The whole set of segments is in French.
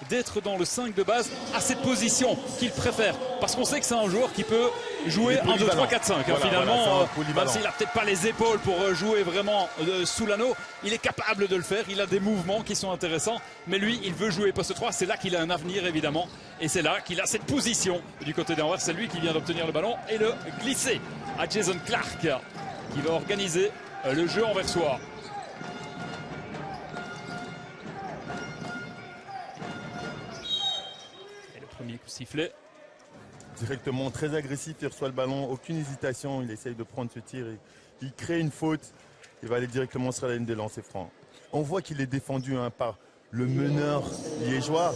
d'être dans le 5 de base à cette position qu'il préfère, parce qu'on sait que c'est un joueur qui peut jouer 1, 2, 3, 4, 5 voilà, finalement, même s'il n'a peut-être pas les épaules pour jouer vraiment sous l'anneau, il est capable de le faire, il a des mouvements qui sont intéressants, mais lui il veut jouer poste 3, c'est là qu'il a un avenir évidemment, et c'est là qu'il a cette position du côté d'Anvers. C'est lui qui vient d'obtenir le ballon et le glisser à Jason Clark qui va organiser le jeu anversois. Premier coup sifflé. Directement très agressif, il reçoit le ballon, aucune hésitation, il essaye de prendre ce tir, il crée une faute, il va aller directement sur la ligne des lancers francs. On voit qu'il est défendu par le meneur liégeois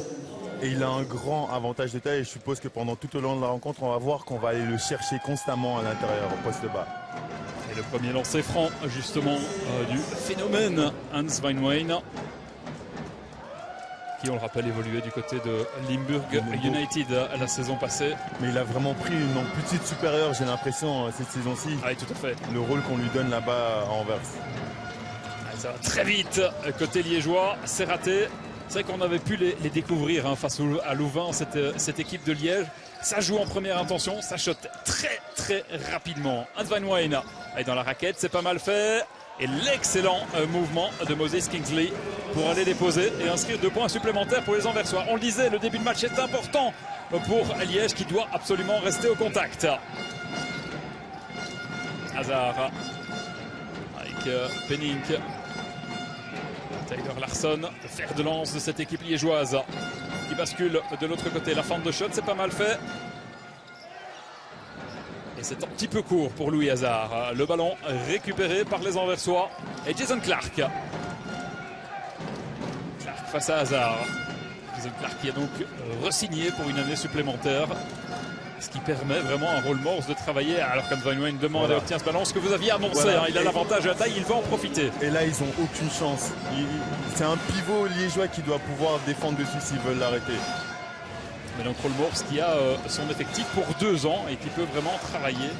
et il a un grand avantage de taille et je suppose que pendant tout au long de la rencontre, on va voir qu'on va aller le chercher constamment à l'intérieur au poste bas. Et le premier lancer franc justement du phénomène Hans Weinwein, qui, on le rappelle, évoluait du côté de Limburg United la saison passée. Mais il a vraiment pris une amplitude supérieure, j'ai l'impression, cette saison-ci. Ah oui, tout à fait. Le rôle qu'on lui donne là-bas à Anvers. Ah, ça va très vite côté liégeois, c'est raté. C'est vrai qu'on avait pu les découvrir face à Louvain, cette équipe de Liège. Ça joue en première intention, ça shot très rapidement. Hans Weinwein est dans la raquette, c'est pas mal fait. Et l'excellent mouvement de Moses Kingsley pour aller déposer et inscrire 2 points supplémentaires pour les Anversois. On le disait, le début de match est important pour Liège qui doit absolument rester au contact. Hazard avec Penning. Tyler Larsson, fer de lance de cette équipe liégeoise qui bascule de l'autre côté. La fente de shot, c'est pas mal fait. Et c'est un petit peu court pour Louis Hazard. Le ballon récupéré par les Anversois. Et Jason Clark. Clark face à Hazard. Jason Clark qui a donc re-signé pour une année supplémentaire. Ce qui permet vraiment un rôle morse de travailler. Alors qu'Hans Weinwein demande et obtient ce ballon. Ce que vous aviez annoncé, voilà. Il a l'avantage de la taille, il va en profiter. Et là, ils n'ont aucune chance. C'est un pivot liégeois qui doit pouvoir défendre dessus s'ils veulent l'arrêter. Mais donc Rolmors qui a son effectif pour 2 ans et qui peut vraiment travailler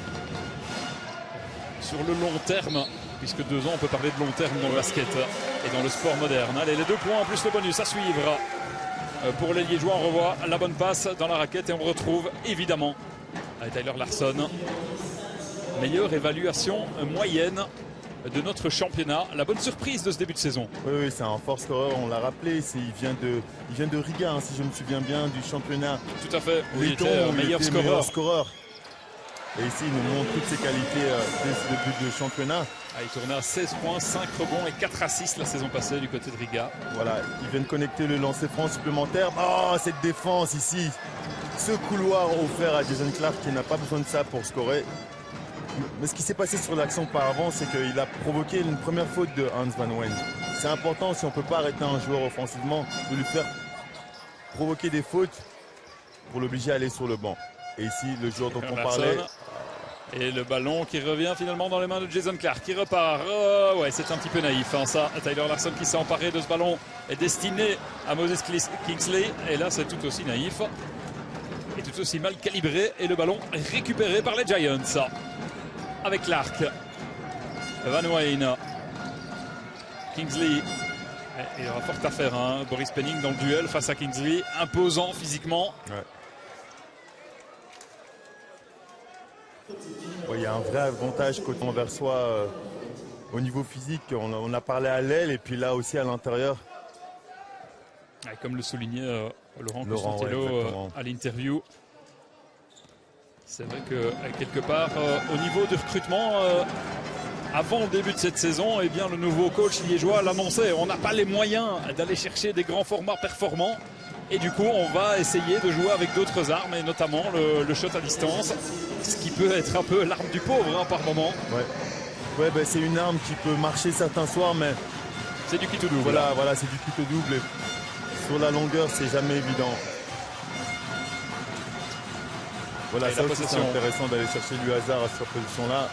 sur le long terme, puisque 2 ans on peut parler de long terme dans le basket et dans le sport moderne. Allez, les 2 points en plus le bonus à suivre pour les Liégeois. On revoit la bonne passe dans la raquette et on retrouve évidemment Tyler Larsson. Meilleure évaluation moyenne de notre championnat, la bonne surprise de ce début de saison. Oui, c'est un fort scoreur, on l'a rappelé, il vient de Riga, si je me souviens bien, du championnat. Tout à fait, il était meilleur scoreur. Et ici, il nous montre toutes ses qualités dès ce début de championnat. Il tournait à 16 points, 5 rebonds et 4 assists la saison passée du côté de Riga. Voilà, il vient de connecter le lancer franc supplémentaire. Oh, cette défense ici, ce couloir offert à Jason Clark qui n'a pas besoin de ça pour scorer. Mais ce qui s'est passé sur l'action par avant, c'est qu'il a provoqué une première faute de Hans Weinwein. C'est important, si on ne peut pas arrêter un joueur offensivement, de lui faire provoquer des fautes pour l'obliger à aller sur le banc. Et ici, le joueur dont on parlait... Et le ballon qui revient finalement dans les mains de Jason Clark, qui repart. Ouais, c'est un petit peu naïf, ça. Tyler Larsson qui s'est emparé de ce ballon est destiné à Moses Kingsley. Et là, c'est tout aussi naïf. Et tout aussi mal calibré. Et le ballon récupéré par les Giants. Avec Clark, Weinwein, Kingsley. Il y aura fort à faire, Boris Penning dans le duel face à Kingsley, imposant physiquement. Ouais. Il y a un vrai avantage côté anversois au niveau physique. On a parlé à l'aile et puis là aussi à l'intérieur. Comme le soulignait Laurent Constantello à l'interview. C'est vrai que quelque part, au niveau du recrutement, avant le début de cette saison, eh bien, le nouveau coach liégeois l'annonçait. On n'a pas les moyens d'aller chercher des grands formats performants. Et du coup, on va essayer de jouer avec d'autres armes, et notamment le shot à distance. Ce qui peut être un peu l'arme du pauvre par moment. Ouais, c'est une arme qui peut marcher certains soirs, mais... C'est du kit au double. Voilà, c'est du kit au double. Et sur la longueur, c'est jamais évident. Voilà, ça aussi c'est intéressant d'aller chercher du hasard à cette position-là.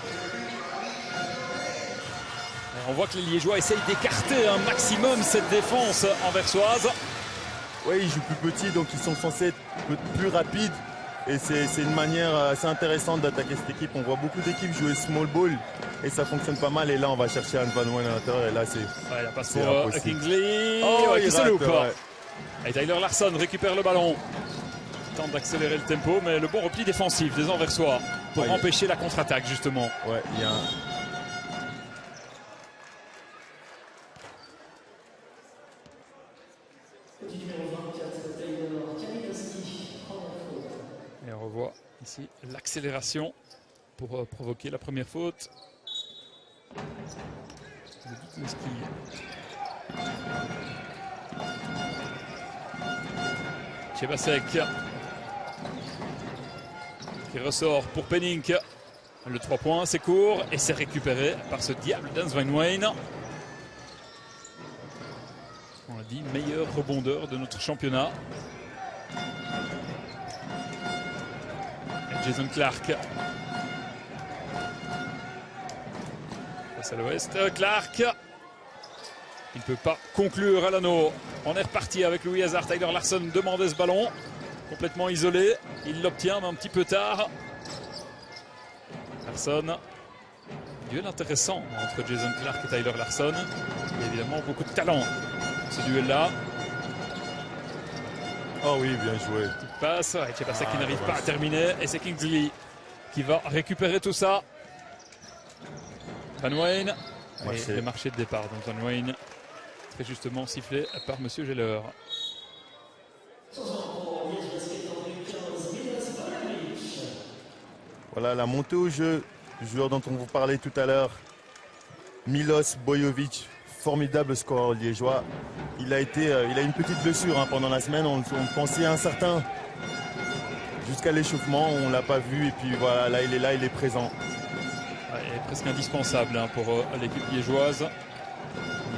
On voit que les Liégeois essayent d'écarter un maximum cette défense anversoise. Oui, ils jouent plus petit, donc ils sont censés être plus rapides. Et c'est une manière assez intéressante d'attaquer cette équipe. On voit beaucoup d'équipes jouer small ball et ça fonctionne pas mal. Et là, on va chercher Hans Weinwein à l'intérieur. Et là, c'est la passe pour Kingsley. Il se loupe. Et Tyler Larson récupère le ballon. Tente d'accélérer le tempo, mais le bon repli défensif des Anversois pour empêcher la contre-attaque justement. Ouais, il y a un... Et on revoit ici l'accélération pour provoquer la première faute. Chebasek qui ressort pour Penning. Le 3 points, c'est court et c'est récupéré par ce diable d'Hans Van Weyne. On l'a dit, meilleur rebondeur de notre championnat. Et Jason Clark. Face à l'ouest, Clark. Il ne peut pas conclure à l'anneau. On est reparti avec Louis Hazard. Tyler Larson demandait ce ballon. Complètement isolé. Il l'obtient, mais un petit peu tard. Larson. Duel intéressant entre Jason Clark et Tyler Larson. Il y a évidemment beaucoup de talent ce duel-là. Oh oui, bien joué. Petite passe. Et Chebasek qui n'arrive pas à terminer. Et c'est Kingsley qui va récupérer tout ça. Van Weyne. Et le marché de départ. Donc Van Weyne, très justement sifflé par Monsieur Geller. Voilà la montée au jeu du joueur dont on vous parlait tout à l'heure. Milos Bojovic, formidable scoreur liégeois. Il a une petite blessure pendant la semaine. On pensait incertain jusqu'à l'échauffement. On ne l'a pas vu. Et puis voilà, là, il est présent. Il est presque indispensable pour l'équipe liégeoise.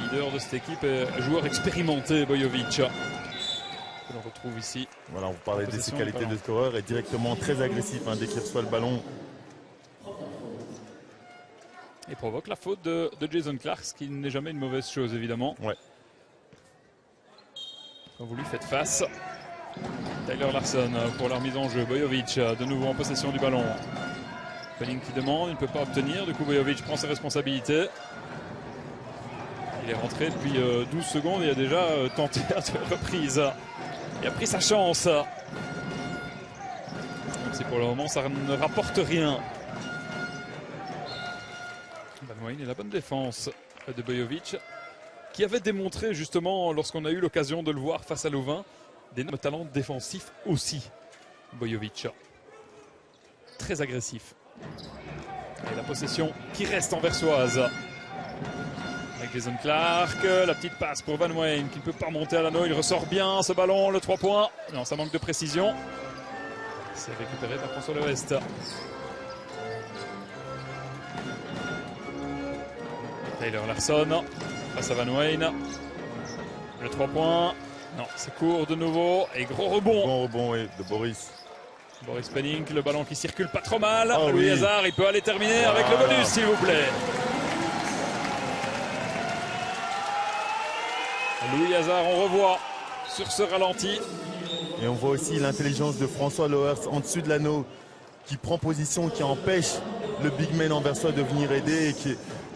Leader de cette équipe et joueur expérimenté, Bojovic. Que l'on retrouve ici. Voilà, on vous parlait de ses qualités de scoreur et directement très agressif dès qu'il reçoit le ballon. Et provoque la faute de Jason Clark, ce qui n'est jamais une mauvaise chose évidemment. Ouais. Quand vous lui faites face. Tyler Larson pour leur mise en jeu. Bojovic de nouveau en possession du ballon. Penning qui demande, il ne peut pas obtenir. Du coup, Bojovic prend ses responsabilités. Il est rentré depuis 12 secondes. Il a déjà tenté à deux reprises. Il a pris sa chance. Même si pour le moment, ça ne rapporte rien. Van Weyne et la bonne défense de Bojovic, qui avait démontré justement, lorsqu'on a eu l'occasion de le voir face à Louvain, d'énormes talents défensifs aussi. Bojovic. Très agressif. Et la possession qui reste anversoise. Avec Jason Clark, la petite passe pour Van Weyne qui ne peut pas remonter à l'anneau. Il ressort bien ce ballon, le 3 points. Non, ça manque de précision. C'est récupéré par François L'Ouest. Tyler Larson face à Van Weyne. Le 3 points. Non, c'est court de nouveau. Et gros rebond. Bon rebond, oui, de Boris. Boris Penning, le ballon qui circule pas trop mal. Oh, Louis oui. Hazard, il peut aller terminer avec le bonus, s'il vous plaît. Louis Hazard, on revoit sur ce ralenti. Et on voit aussi l'intelligence de François Loers en dessus de l'anneau, qui prend position, qui empêche le big man anversois de venir aider.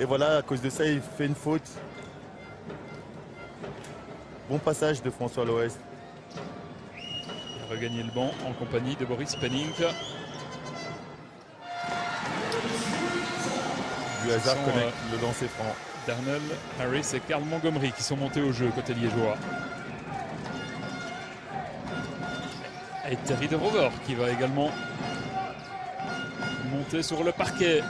Et voilà, à cause de ça, il fait une faute. Bon passage de François Loers. Regagner le banc en compagnie de Boris Penning. Du hasard connecte le lancer franc. Darnell Harris et Karl Montgomery qui sont montés au jeu côté liégeois. Et Terry de Rover qui va également monter sur le parquet.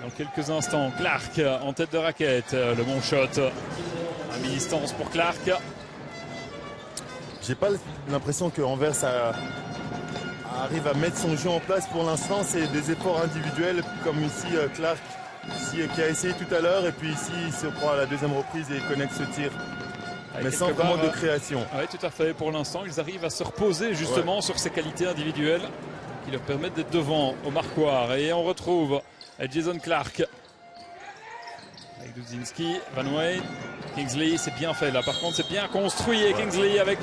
Dans quelques instants, Clark en tête de raquette. Le bon shot à mi-distance pour Clark. J'ai pas l'impression que Anvers arrive à mettre son jeu en place pour l'instant. C'est des efforts individuels comme ici Clark qui a essayé tout à l'heure et puis ici il se prend à la deuxième reprise et il connecte ce tir. Mais sans vraiment de création. Oui, tout à fait. Pour l'instant, ils arrivent à se reposer justement sur ces qualités individuelles qui leur permettent d'être devant au marquoir. Et on retrouve Jason Clark avec Dudzinski, Van Weyne, Kingsley. C'est bien fait là. Par contre, c'est bien construit. Et Kingsley avec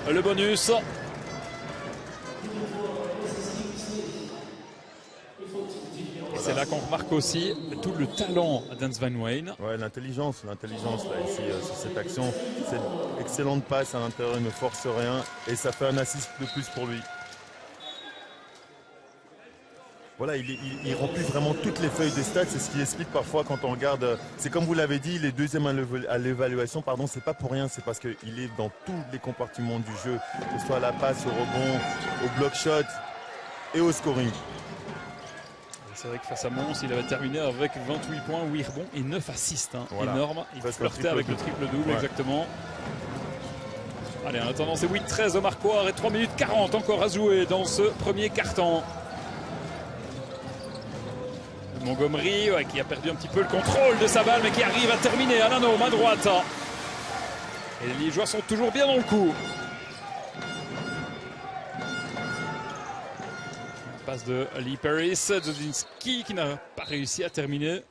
le bonus. Et c'est là là qu'on remarque aussi tout le talent d'Hans Van Weyne. Ouais, l'intelligence là ici sur cette action. C'est une excellente passe à l'intérieur, il ne force rien et ça fait un assist de plus pour lui. Voilà, il remplit vraiment toutes les feuilles des stats, c'est ce qui explique parfois quand on regarde, c'est comme vous l'avez dit, il est deuxième à l'évaluation, pardon, c'est pas pour rien, c'est parce qu'il est dans tous les compartiments du jeu, que ce soit à la passe, au rebond, au block shot et au scoring. C'est vrai que face à Mons, il avait terminé avec 28 points, 8 rebonds et 9 assists. Hein. Voilà. Énorme, il flirtait avec le triple-double, ouais. Exactement. Allez, en attendant, c'est 8-13 au marquoir et 3 minutes 40 encore à jouer dans ce premier quart-temps. Montgomery qui a perdu un petit peu le contrôle de sa balle mais qui arrive à terminer à l'anneau, main droite. Et les joueurs sont toujours bien dans le coup. Passe de Lee Paris, Dudzinski qui n'a pas réussi à terminer.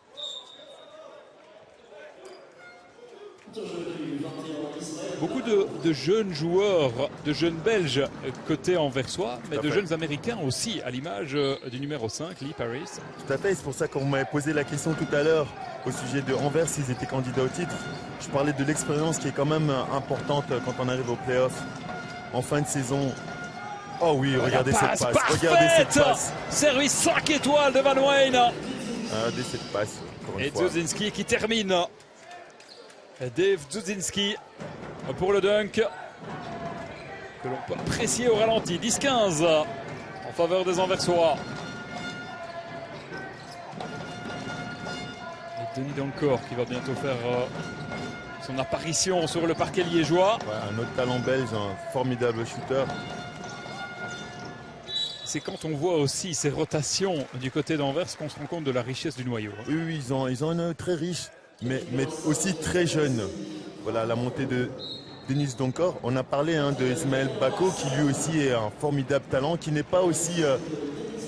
Beaucoup de jeunes joueurs, de jeunes Belges côté anversois, mais de jeunes Américains aussi, à l'image du numéro 5, Lee Paris. Tout à fait, c'est pour ça qu'on m'avait posé la question tout à l'heure au sujet de Anvers s'ils étaient candidats au titre. Je parlais de l'expérience qui est quand même importante quand on arrive aux playoffs en fin de saison. Oh oui, regardez cette passe. Regardez cette passe. Service 5 étoiles de Van Weyne. Regardez cette passe. Et Dudzinski qui termine. Dave Dudzinski pour le dunk que l'on peut apprécier au ralenti. 10-15 en faveur des Anversois. Et Denis Dancor qui va bientôt faire son apparition sur le parquet liégeois. Ouais, un autre talent belge, un formidable shooter. C'est quand on voit aussi ces rotations du côté d'Anvers qu'on se rend compte de la richesse du noyau. Oui, ils ont une très riche, mais aussi très jeune. Voilà, la montée de Denis Dancor. On a parlé de Ismaël Bako, qui lui aussi est un formidable talent, qui n'est pas aussi,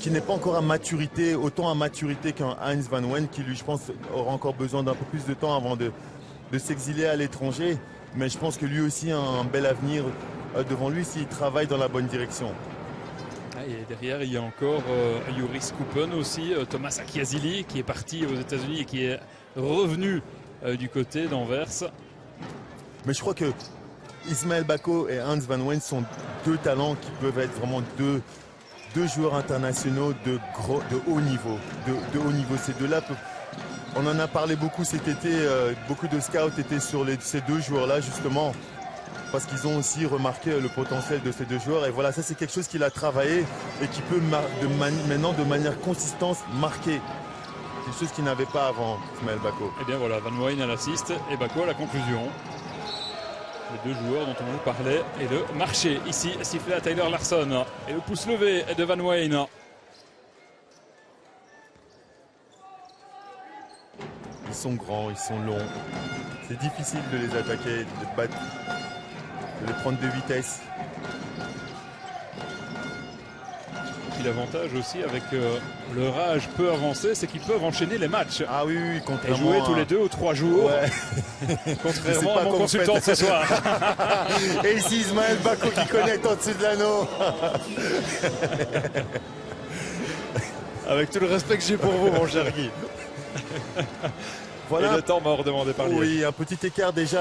qui n'est pas encore à maturité, autant à maturité qu'un Heinz Van Weyne, qui lui, je pense, aura encore besoin d'un peu plus de temps avant de s'exiler à l'étranger. Mais je pense que lui aussi a un bel avenir devant lui s'il travaille dans la bonne direction. Et derrière, il y a encore Joris Coupen aussi, Thomas Akiazili qui est parti aux États-Unis et qui est revenu du côté d'Anvers. Mais je crois que Ismaël Bako et Hans Van Weyne sont deux talents qui peuvent être vraiment deux joueurs internationaux de haut niveau. De haut niveau. Ces deux-là, on en a parlé beaucoup cet été. Beaucoup de scouts étaient sur ces deux joueurs-là, justement, parce qu'ils ont aussi remarqué le potentiel de ces deux joueurs. Et voilà, ça c'est quelque chose qu'il a travaillé et qui peut maintenant de manière consistante marquer. Quelque chose qu'il n'avait pas avant, Ismaël Bako. Et bien voilà, Van Weyne à l'assist et Bako à la conclusion. Les deux joueurs dont on vous parlait et le marché ici sifflé à Tyler Larson et le pouce levé de Van Weyne. Ils sont grands, ils sont longs. C'est difficile de les attaquer, de les battre, de les prendre de vitesse. Et puis l'avantage aussi avec leur âge peu avancé, c'est qu'ils peuvent enchaîner les matchs. Ah oui, oui, contrairement et jouer tous les 2 ou 3 jours. Ouais. Contrairement à mon consultant de ce soir. Et ici Ismaël Bako qui connecte en dessous de l'anneau. Avec tout le respect que j'ai pour vous, mon cher Guy. Voilà. Et le temps mort demandé par lui. Oui, un petit écart déjà.